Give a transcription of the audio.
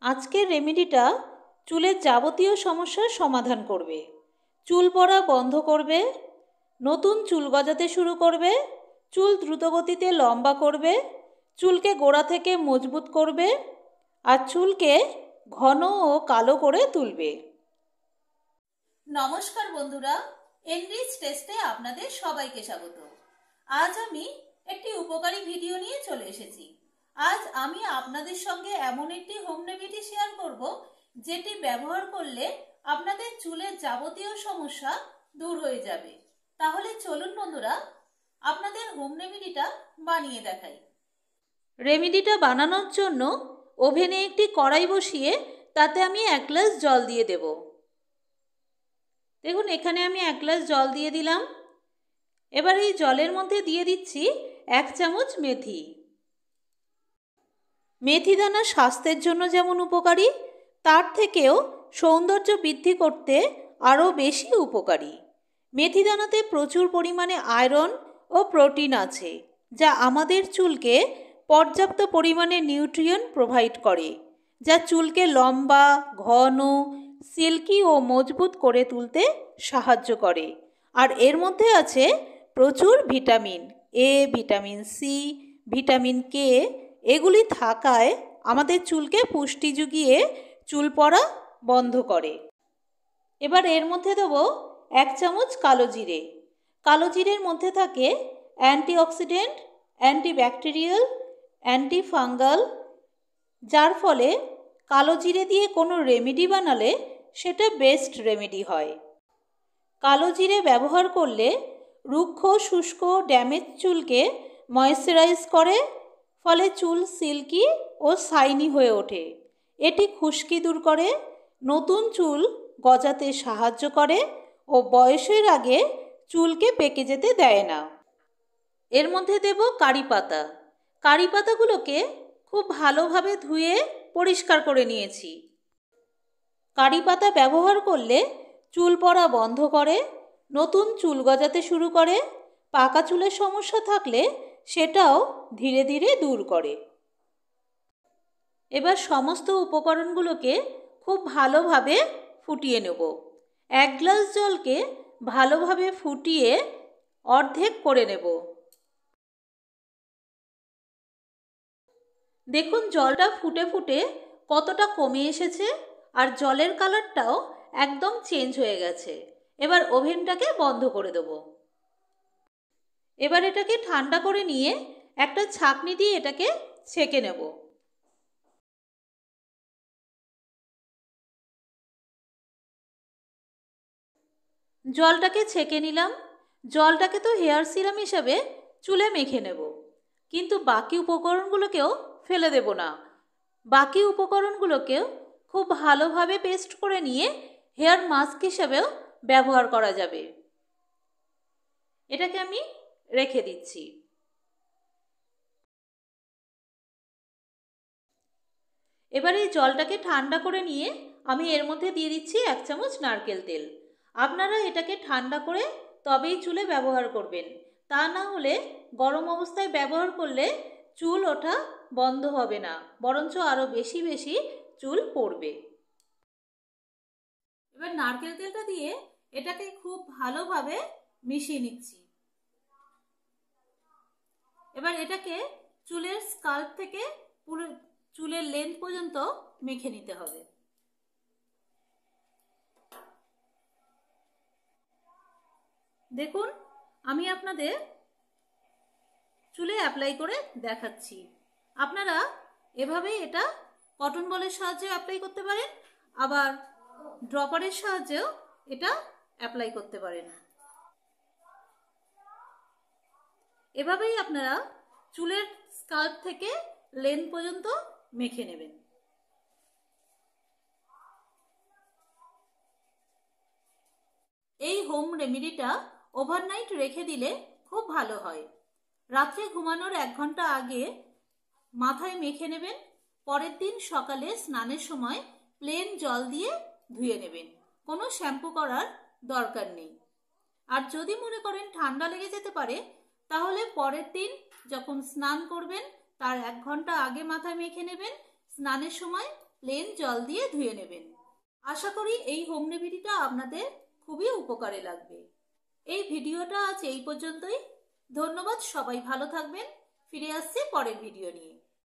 আজকের রেমেডিটা চুলের যাবতীয় সমস্যার সমাধান করবে। চুল পড়া বন্ধ করবে, নতুন চুল গজাতে শুরু করবে, চুল দ্রুতগতিতে লম্বা করবে, চুলকে গোড়া থেকে মজবুত করবে আর চুলকে ঘন ও কালো করে তুলবে। নমস্কার বন্ধুরা, এনরিচ টেস্টে আপনাদের সবাইকে স্বাগত। আজ আমি একটি উপকারী ভিডিও নিয়ে চলে এসেছি। আজ আমি আপনাদের সঙ্গে এমন একটি হোম রেমেডি শেয়ার করব যেটি ব্যবহার করলে আপনাদের চুলের যাবতীয় সমস্যা দূর হয়ে যাবে। তাহলে চলুন বন্ধুরা, আপনাদের হোম রেমেডিটা বানিয়ে দেখাই। রেমেডিটা বানানোর জন্য ওভেনে একটি কড়াই বসিয়ে তাতে আমি 1 গ্লাস জল দিয়ে দেব। দেখুন, এখানে আমি 1 গ্লাস জল দিয়ে দিলাম। এবার এই জলের মধ্যে দিয়ে দিচ্ছি 1 চামচ মেথি। মেথি দানা স্বাস্থ্যের জন্য যেমন উপকারী, তার থেকেও সৌন্দর্য বৃদ্ধি করতে আরও বেশি উপকারী। মেথি দানাতে প্রচুর পরিমাণে আয়রন ও প্রোটিন আছে, যা আমাদের চুলকে পর্যাপ্ত পরিমাণে নিউট্রিয়েন্ট প্রোভাইড করে, যা চুলকে লম্বা, ঘন, সিল্কি ও মজবুত করে তুলতে সাহায্য করে। আর এর মধ্যে আছে প্রচুর vitamin A, vitamin C, vitamin K. এগুলি থাকায় আমাদের চুলকে পুষ্টি জুগিয়ে চুল পড়া বন্ধ করে। এবার এর মধ্যে দেবো 1 চামচ কালো জিরে। কালো জিরের মধ্যে থাকে অ্যান্টিঅক্সিডেন্ট, অ্যান্টিব্যাকটেরিয়াল, অ্যান্টিফাঙ্গাল, যার ফলে কালো জিরে দিয়ে কোনো রেমেডি বানালে সেটা বেস্ট রেমেডি হয়। কালো জিরে ব্যবহার করলে রুক্ষ, শুষ্ক, ড্যামেজ চুলকে ময়েশ্চারাইজ করে, ফলে চুল সিল্কি ও শাইনি হয়ে ওঠে। এটি খুশকি দূর করে, নতুন চুল গজাতে সাহায্য করে ও বয়সের আগে চুলকে পেকে যেতে দেয় না। এর মধ্যে দেব কারি পাতা। কারি পাতাগুলোকে খুব ভালোভাবে ধুয়ে পরিষ্কার করে নিয়েছি। কারি পাতা ব্যবহার করলে চুল পড়া বন্ধ করে, নতুন চুল গজাতে শুরু করে, পাকা চুলের সমস্যা থাকলে সেটাও ধীরে ধীরে দূর করে। এবার সমস্ত উপকরণগুলোকে খুব ভালোভাবে ফুটিয়ে নেব। 1 গ্লাস জলকে ভালোভাবে ফুটিয়ে অর্ধেক করে নেব। দেখুন, জলটা ফুটে ফুটে কতটা কমে এসেছে আর জলের কালারটাও একদম চেঞ্জ হয়ে গেছে। এবার ওভেনটাকে বন্ধ করে দেব। এবার এটাকে ঠান্ডা করে নিয়ে একটা ছাঁকনি দিয়ে এটাকে ছেঁকে নেব। জলটাকে ছেঁকে নিলাম। জলটাকে তো হেয়ার সিরাম হিসাবে চুলে মেখে নেব, কিন্তু বাকি উপকরণগুলোকেও ফেলে দেব না। বাকি উপকরণগুলোকেও খুব ভালোভাবে পেস্ট করে নিয়ে হেয়ার মাস্ক হিসাবেও ব্যবহার করা যাবে। এটাকে আমি রেখে দিচ্ছি। এবার এই জলটাকে ঠান্ডা করে নিয়ে আমি এর মধ্যে দিয়ে দিচ্ছি 1 চামচ নারকেল তেল। আপনারা এটাকে ঠান্ডা করে তবেই চুলে ব্যবহার করবেন, তা না হলে গরম অবস্থায় ব্যবহার করলে চুল ওঠা বন্ধ হবে না, বরঞ্চ আরও বেশি বেশি চুল পড়বে। এবার নারকেল তেলটা দিয়ে এটাকে খুব ভালোভাবে মিশিয়ে নিচ্ছি। এবার এটাকে চুলের স্কাল্প থেকে পুরো চুলের লেন্থ পর্যন্ত মেখে নিতে হবে। দেখুন, আমি আপনাদের চুলে অ্যাপ্লাই করে দেখাচ্ছি। আপনারা এভাবেই এটা কটন বলের সাহায্যে অ্যাপ্লাই করতে পারেন, আবার ড্রপারের সাহায্যেও এটা অ্যাপ্লাই করতে পারেন। এভাবেই আপনারা চুলের স্কাল্প থেকে লেন্থ পর্যন্ত মেখে নেবেন। এই হোম রেমেডিটা ওভারনাইট রেখে দিলে খুব ভালো হয়। রাত্রে ঘুমানোর 1 ঘন্টা আগে মাথায় মেখে নেবেন। পরের দিন সকালে স্নানের সময় প্লেন জল দিয়ে ধুয়ে নেবেন, কোনো শ্যাম্পু করার দরকার নেই। আর যদি মনে করেন ঠান্ডা লেগে যেতে পারে, তাহলে পরের দিন যখন স্নান করবেন তার 1 ঘন্টা আগে মাথায় মেখে নেবেন। স্নানের সময় প্লেন জল দিয়ে ধুয়ে নেবেন। আশা করি এই হোম রেমেডিটা আপনাদের খুবই উপকারে লাগবে। এই ভিডিওটা আজ এই পর্যন্তই। ধন্যবাদ, সবাই ভালো থাকবেন। ফিরে আসছি পরের ভিডিও নিয়ে।